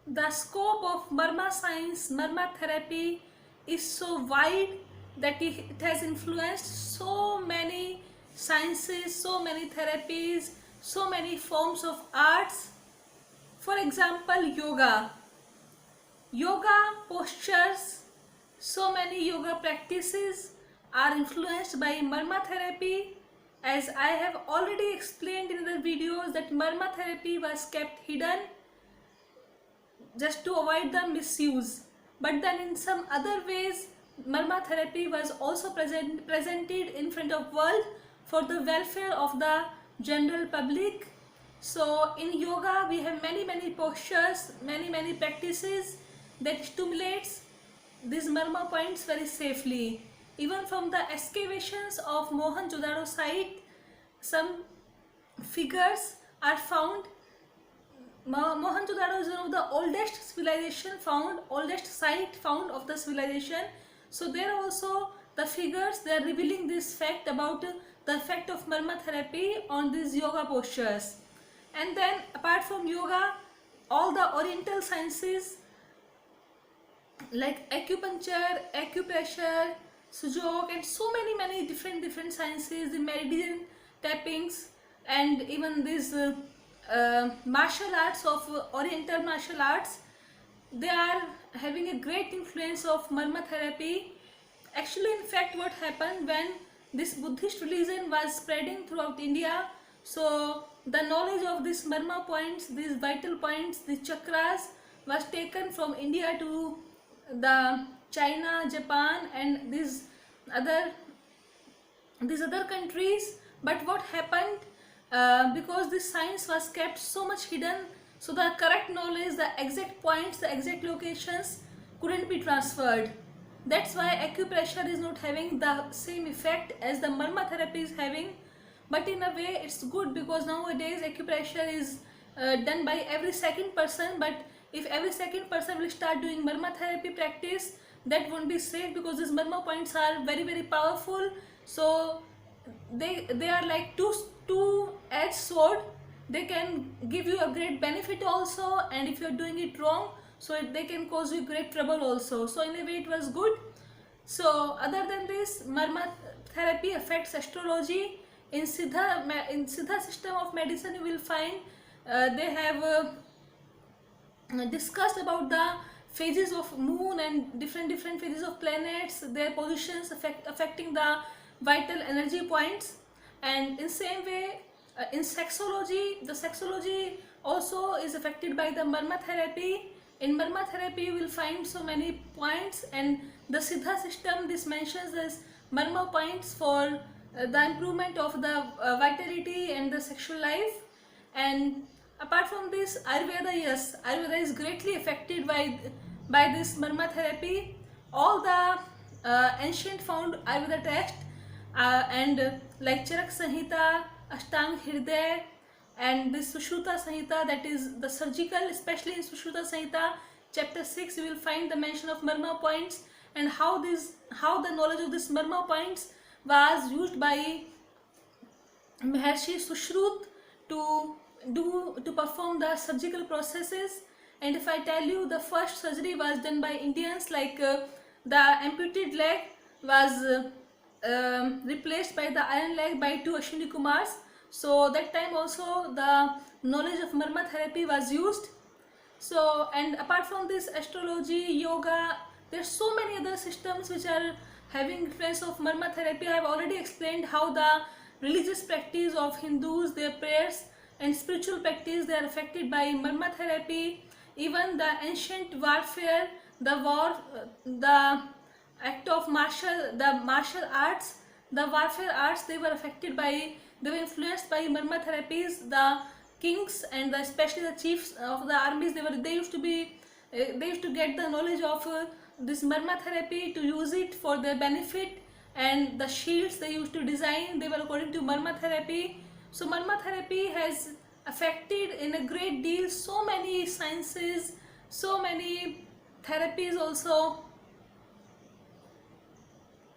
The scope of Marma science, Marma therapy is so wide that it has influenced so many sciences, so many therapies, so many forms of arts. For example, yoga. Yoga postures, so many yoga practices are influenced by Marma therapy. As I have already explained in the videos that Marma therapy was kept hidden just to avoid the misuse. But then in some other ways, Marma therapy was also presented in front of world for the welfare of the general public. So in yoga we have many postures, many practices that stimulates these Marma points very safely. Even from the excavations of Mohenjo-daro site, some figures are found. Mohenjo-daro is one of the oldest site found of the civilization. So there also the figures, they are revealing this fact about the effect of Marma therapy on these yoga postures. And then apart from yoga, all the oriental sciences like acupuncture, acupressure, sujok, and so many different sciences, the meridian tappings, and even these martial arts of oriental martial arts, they are having a great influence of Marma therapy. Actually, in fact, what happened when this Buddhist religion was spreading throughout India, so the knowledge of these Marma points, these vital points, these chakras was taken from India to the China, Japan, and other these other countries. But what happened, because this science was kept so much hidden, so the correct knowledge, the exact points, the exact locations couldn't be transferred. That's why acupressure is not having the same effect as the Marma therapy is having. But in a way it's good, because nowadays acupressure is done by every second person. But if every second person will start doing Marma therapy practice, that won't be safe, because these Marma points are very powerful. So they are like two-edged sword. They can give you a great benefit also, and if you're doing it wrong, so they can cause you great trouble also. So in a way it was good. So other than this, Marma therapy affects astrology. In Siddha system of medicine, you will find they have discussed about the phases of moon and different phases of planets, their positions affecting the vital energy points. And in same way, in sexology, the sexology also is affected by the Marma therapy. In Marma therapy you will find so many points, and the Siddha system, this mentions this Marma points for the improvement of the vitality and the sexual life. And apart from this, Ayurveda, yes, Ayurveda is greatly affected by this Marma therapy. All the ancient found Ayurveda text, and like Charak Sanhita, Ashtang Hriday, and this Sushruta Sanhita, that is the surgical, especially in Sushruta Sanhita chapter 6, you will find the mention of Marma points, and how the knowledge of this Marma points was used by Maharshi Sushrut to perform the surgical processes. And if I tell you, the first surgery was done by Indians, like the amputated leg was replaced by the iron leg by two Ashwini Kumars. So that time also the knowledge of Marma therapy was used. So, and apart from this, astrology, yoga, there's so many other systems which are having influence of Marma therapy. I have already explained how the religious practice of Hindus, their prayers and spiritual practice, they are affected by Marma therapy. Even the ancient warfare, the war, the act of martial arts, the warfare arts, they were influenced by Marma therapies. The kings and especially the chiefs of the armies, they used to get the knowledge of this Marma therapy to use it for their benefit. And the shields they used to design, they were according to Marma therapy. So Marma therapy has affected in a great deal so many sciences, so many therapies also.